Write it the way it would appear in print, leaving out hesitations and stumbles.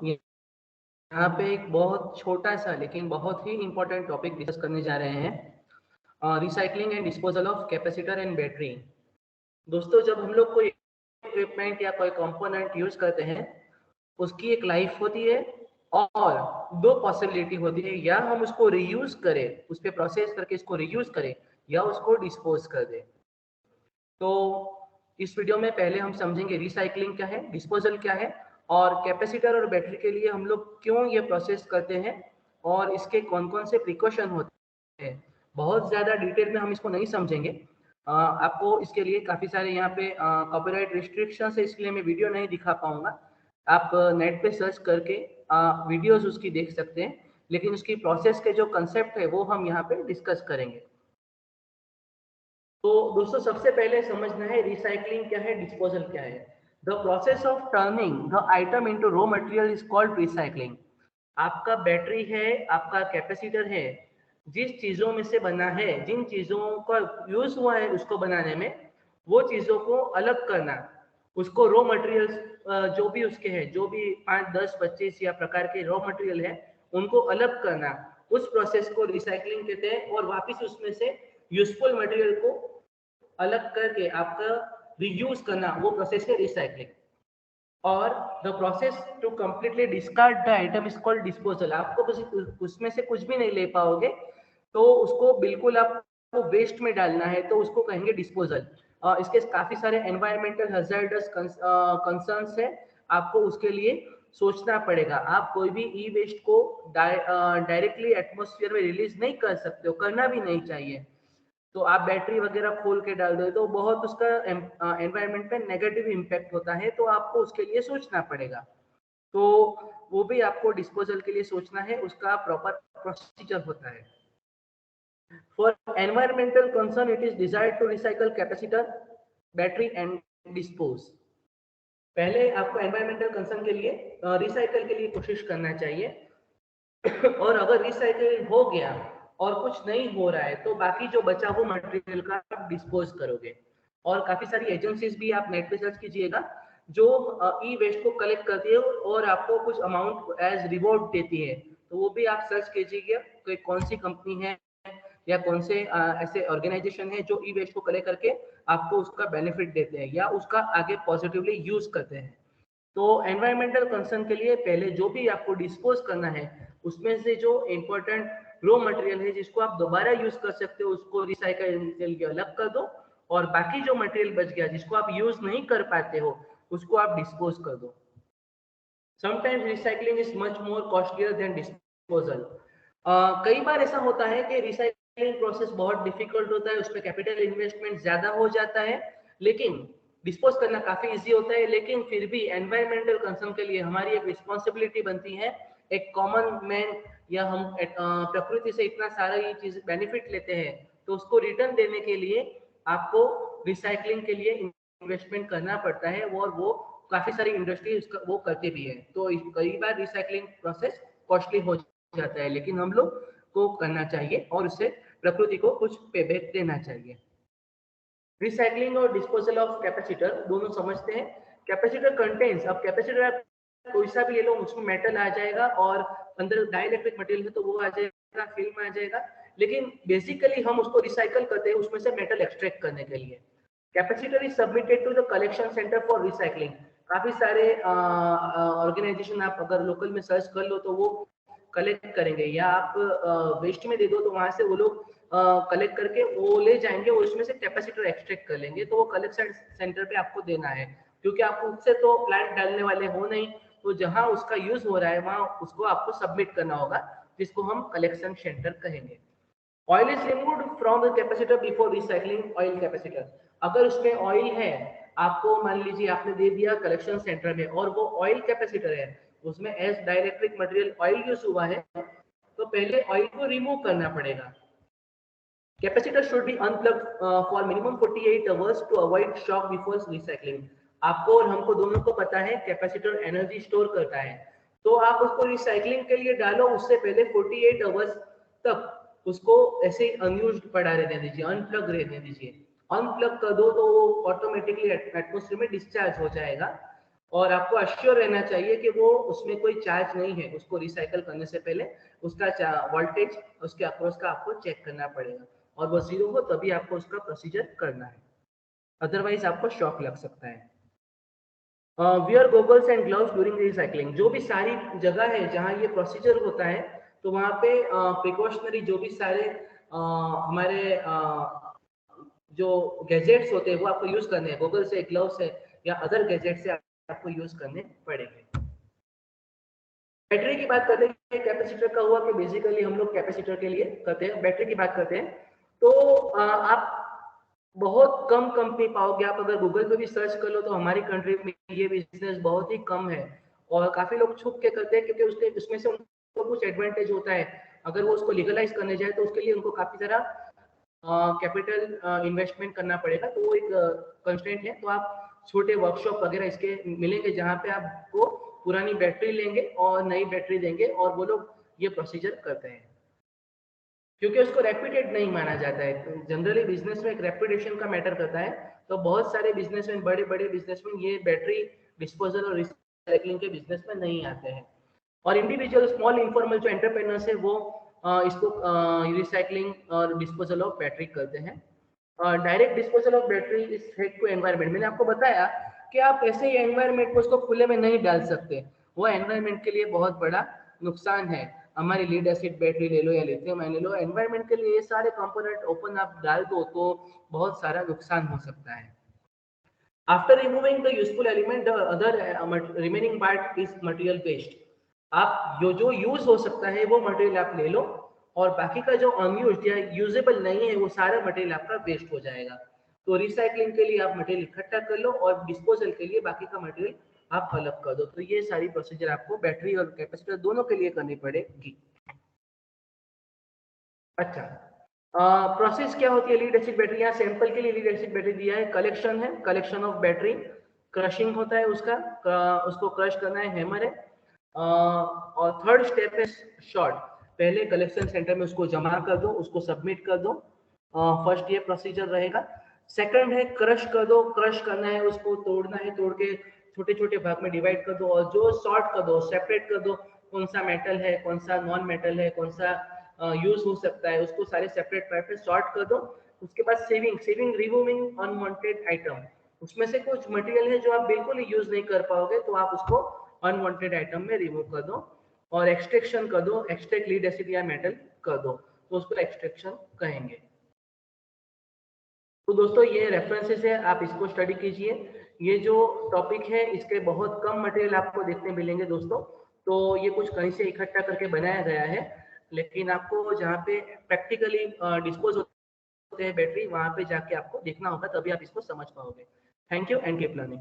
यहाँ पे एक बहुत छोटा सा लेकिन बहुत ही इम्पोर्टेंट टॉपिक डिस्कस करने जा रहे हैं, recycling and disposal of capacitor and battery. दोस्तों, जब हम लोग कोई इक्विपमेंट या कोई कंपोनेंट यूज करते हैं, उसकी एक लाइफ होती है और दो पॉसिबिलिटी होती है, या हम उसको रीयूज करें, उस पर प्रोसेस करके इसको रीयूज करें, या उसको डिस्पोज कर दें। तो इस वीडियो में पहले हम समझेंगे रिसाइकलिंग क्या है, डिस्पोजल क्या है, और कैपेसिटर और बैटरी के लिए हम लोग क्यों ये प्रोसेस करते हैं और इसके कौन कौन से प्रिकॉशन होते हैं। बहुत ज़्यादा डिटेल में हम इसको नहीं समझेंगे। आपको इसके लिए काफ़ी सारे यहाँ पे कॉपीराइट रिस्ट्रिक्शन है, इसलिए मैं वीडियो नहीं दिखा पाऊंगा। आप नेट पे सर्च करके वीडियोस उसकी देख सकते हैं, लेकिन उसकी प्रोसेस के जो कंसेप्ट है वो हम यहाँ पे डिस्कस करेंगे। तो दोस्तों, सबसे पहले समझना है रिसाइकलिंग क्या है, डिस्पोजल क्या है। The process of turning the item into raw material is called recycling. आपका बैटरी है, आपका कैपेसिटर है, जिस चीजों में से बना है, जिन चीजों का यूज हुआ है उसको बनाने में, वो चीजों को अलग करना, उसको रॉ मटेरियल्स जो भी उसके हैं, जो भी 5, 10, 25 या प्रकार के रॉ मटेरियल है, उनको अलग करना, उस प्रोसेस को रिसाइकलिंग कहते हैं। और वापस उसमें से यूजफुल मटेरियल को अलग करके आपका रीयूज करना, वो प्रोसेस है रिसाइकलिंग। और the process to completely discard the item is called disposal. आपको बस उसमें से कुछ भी नहीं ले पाओगे, तो उसको बिल्कुल आपको वेस्ट में डालना है, तो उसको कहेंगे डिस्पोजल। इसके काफी सारे एनवायरमेंटल हजार्डस कंसर्न्स है, आपको उसके लिए सोचना पड़ेगा। आप कोई भी ई वेस्ट को डायरेक्टली एटमोस्फियर में रिलीज नहीं कर सकते हो, करना भी नहीं चाहिए। तो आप बैटरी वगैरह खोल के डाल दो तो बहुत उसका एनवायरनमेंट पे नेगेटिव इम्पैक्ट होता है, तो आपको उसके लिए सोचना पड़ेगा। तो वो भी आपको डिस्पोजल के लिए सोचना है, उसका प्रॉपर प्रोसीजर होता है। For environmental concern it is desired to recycle capacitor, battery and dispose. पहले आपको एनवायरमेंटल कंसर्न के लिए रिसाइकल के लिए कोशिश करना चाहिए। और अगर रिसाइकल हो गया और कुछ नहीं हो रहा है, तो बाकी जो बचा हुआ मटेरियल का आप डिस्पोज करोगे। और काफी सारी एजेंसीज भी आप नेट पे सर्च कीजिएगा, जो ई वेस्ट को कलेक्ट करती है और आपको कुछ अमाउंट एज रिवॉर्ड देती है। तो वो भी आप सर्च कीजिएगा कि कौन सी कंपनी है या कौन से ऐसे ऑर्गेनाइजेशन है जो ई वेस्ट को कलेक्ट करके आपको उसका बेनिफिट देते हैं या उसका आगे पॉजिटिवली यूज करते हैं। तो एनवायरमेंटल कंसर्न के लिए पहले जो भी आपको डिस्पोज करना है, उसमें से जो इम्पोर्टेंट रॉ मटेरियल है जिसको आप दोबारा यूज कर सकते हो, उसको रिसाइकल के लिए अलग कर दो। और बाकी जो मटेरियल बच गया जिसको आप यूज नहीं कर पाते हो, उसको आप डिस्पोज कर दो। Sometimes recycling is much more costlier then disposal. कई बार ऐसा होता है कि रिसाइकलिंग प्रोसेस बहुत डिफिकल्ट होता है, उसमें कैपिटल इन्वेस्टमेंट ज्यादा हो जाता है, लेकिन डिस्पोज करना काफी इजी होता है। लेकिन फिर भी एनवायरमेंटल कंसर्न के लिए हमारी एक रिस्पॉन्सिबिलिटी बनती है। एक कॉमन मैन या हम प्रकृति से इतना सारा ये चीज बेनिफिट लेते हैं, तो उसको रिटर्न देने के लिए आपको रिसाइकलिंग के लिए इन्वेस्टमेंट करना पड़ता है, और वो काफी सारी इंडस्ट्री वो करते भी है। तो कई बार रिसाइकलिंग प्रोसेस कॉस्टली हो जाता है, लेकिन हम लोग को करना चाहिए और उससे प्रकृति को कुछ पेबैक देना चाहिए। रिसाइकलिंग और डिस्पोजल ऑफ कैपेसिटर दोनों समझते हैं। कैपेसिटर कंटेन्स, अब कैपेसिटर आप कोई सा भी ले लो, उसमें मेटल आ जाएगा और अंदर डाइलेक्ट्रिक मटेरियल है तो वो आ जाएगा, फिल्म आ जाएगा। लेकिन बेसिकली हम उसको रिसाइकल करते हैं उसमें से मेटल एक्सट्रैक्ट करने के लिए। Capacitor is submitted to the collection centre for recycling. काफी सारे ऑर्गेनाइजेशन आप अगर लोकल में सर्च कर लो तो वो कलेक्ट करेंगे, या आप वेस्ट में दे दो तो वहां से वो लोग कलेक्ट करके वो ले जाएंगे और उसमें से कैपेसिटर एक्सट्रैक्ट कर लेंगे। तो वो कलेक्शन सेंटर पे आपको देना है, क्योंकि आप खुद से तो प्लांट डालने वाले हो नहीं। तो जहां उसका यूज हो रहा है वहां उसको आपको सबमिट करना होगा, जिसको हम कलेक्शन सेंटर कहेंगे। Oil is removed from the capacitor before recycling oil capacitor. अगर उसमें ऑयल है, आपको मान लीजिए आपने दे दिया कलेक्शन सेंटर में और वो ऑयल कैपेसिटर है, उसमें as dielectric material oil use हुआ है, तो पहले ऑयल को रिमूव करना पड़ेगा। Capacitor should be unplugged for minimum 48 hours to avoid shock before recycling. आपको और हमको दोनों को पता है कैपेसिटर एनर्जी स्टोर करता है, तो आप उसको रिसाइकलिंग के लिए डालो, उससे पहले 48 आवर्स तक उसको ऐसे अनयूज्ड पड़ा रहने दीजिए, अनप्लग रहने दीजिए। अनप्लग कर दो तो वो ऑटोमेटिकली एटमोस्फेयर में डिस्चार्ज हो जाएगा। और आपको अश्योर रहना चाहिए कि वो उसमें कोई चार्ज नहीं है। उसको रिसाइकल करने से पहले उसका वोल्टेज उसके अक्रॉस का आपको चेक करना पड़ेगा, और वो 0 हो तभी आपको उसका प्रोसीजर करना है, अदरवाइज आपको शॉक लग सकता है। Wear goggles and gloves during recycling. जो भी सारी जगह है जहाँ ये प्रोसीजर होता है, तो वहाँ पे प्रिकॉशनरी जो भी सारे हमारे जो गैजेट्स होते हैं वो आपको यूज करने हैं, गोगल्स है, ग्लव्स है या अदर गैजेट्स से आपको यूज करने पड़ेंगे। बैटरी की बात करते हैं, कैपेसिटर का हुआ कि बेसिकली हम लोग कैपेसिटर के लिए करते हैं। बैटरी की बात करते हैं तो आप बहुत कम कंपनी पाओगे। आप अगर गूगल पे भी सर्च कर लो तो हमारी कंट्री में ये बिजनेस बहुत ही कम है, और काफी लोग छुप के करते हैं क्योंकि उसके उसमें से उनको कुछ एडवांटेज होता है। अगर वो उसको लीगलाइज करने जाए तो उसके लिए उनको काफी सारा कैपिटल इन्वेस्टमेंट करना पड़ेगा, तो वो एक कंस्ट्रेंट है। तो आप छोटे वर्कशॉप वगैरह इसके मिलेंगे जहाँ पे आपको पुरानी बैटरी लेंगे और नई बैटरी देंगे, और वो लोग ये प्रोसीजर करते हैं क्योंकि उसको रेप्यूटेड नहीं माना जाता है। जनरली बिजनेस में एक रेप्यूटेशन का मैटर करता है, तो बहुत सारे बिजनेसमैन, बड़े बड़े बिजनेसमैन ये बैटरी डिस्पोजल और रिसाइकलिंग के बिजनेस में नहीं आते हैं। और इंडिविजुअल स्मॉल इन्फॉर्मल जो एंटरप्रेन्योर्स है वो इसको रिसाइकलिंग और डिस्पोजल ऑफ बैटरी करते हैं। Direct disposal of battery is head to environment. मैंने आपको बताया कि आप ऐसे ही एनवायरमेंट को उसको खुले में नहीं डाल सकते, वो एनवायरमेंट के लिए बहुत बड़ा नुकसान है। हमारी लीड एसिड बैटरी ले लो या लिथियम आयन ले लो, एनवायरमेंट के लिए ये सारे कंपोनेंट ओपन आप डाल दो तो बहुत सारा नुकसान हो सकता है। After removing the useful element the other remaining part is material waste. आप जो यूज हो सकता है वो मटेरियल आप ले लो, और बाकी का जो अनयूज्ड या यूजेबल नहीं है वो सारा मटेरियल आपका वेस्ट हो जाएगा। तो रिसाइकलिंग के लिए आप मटेरियल इकट्ठा कर लो और डिस्पोजल के लिए बाकी का मटेरियल आप अलग कर दो। तो ये सारी प्रोसीजर आपको बैटरी और कैपेसिटर दोनों के लिए करनी पड़ेगी। अच्छा, प्रोसेस क्या होती है लीड एसिड बैटरी? यहाँ सैंपल के लिए लीड एसिड बैटरी दिया है, कलेक्शन है, कलेक्शन ऑफ बैटरी, क्रशिंग होता है उसका, उसको क्रश करना है, हैमर है। और थर्ड स्टेप है शॉर्ट। पहले कलेक्शन सेंटर में उसको जमा कर दो, उसको सबमिट कर दो, फर्स्ट ये प्रोसीजर रहेगा। सेकंड है क्रश कर दो, क्रश करना है, उसको तोड़ना है, तोड़ के छोटे छोटे भाग में डिवाइड कर दो, और जो सॉर्ट कर दो, सेपरेट कर दो, कौन सा मेटल है, कौन सा नॉन मेटल है, कौन सा यूज हो सकता है, उसको सारे सेपरेट पार्ट में सॉर्ट कर दो। उसके बाद सेविंग, रिमूविंग अनवांटेड आइटम। उसमें से कुछ मटेरियल है जो आप बिल्कुल ही यूज नहीं कर पाओगे, तो आप उसको अनवांटेड आइटम में रिमूव कर दो। और एक्सट्रैक्शन कर दो, एक्सट्रैक्ट लीड एसिड या मेटल कर दो, तो उसको एक्सट्रैक्शन कहेंगे। तो दोस्तों ये रेफरेंसेस है, आप इसको स्टडी कीजिए। ये जो टॉपिक है इसके बहुत कम मटेरियल आपको देखने मिलेंगे दोस्तों, तो ये कुछ कहीं से इकट्ठा करके बनाया गया है, लेकिन आपको जहाँ पे प्रैक्टिकली डिस्पोज होते हैं बैटरी, वहाँ पे जाके आपको देखना होगा, तभी आप इसको समझ पाओगे। Thank you and keep learning.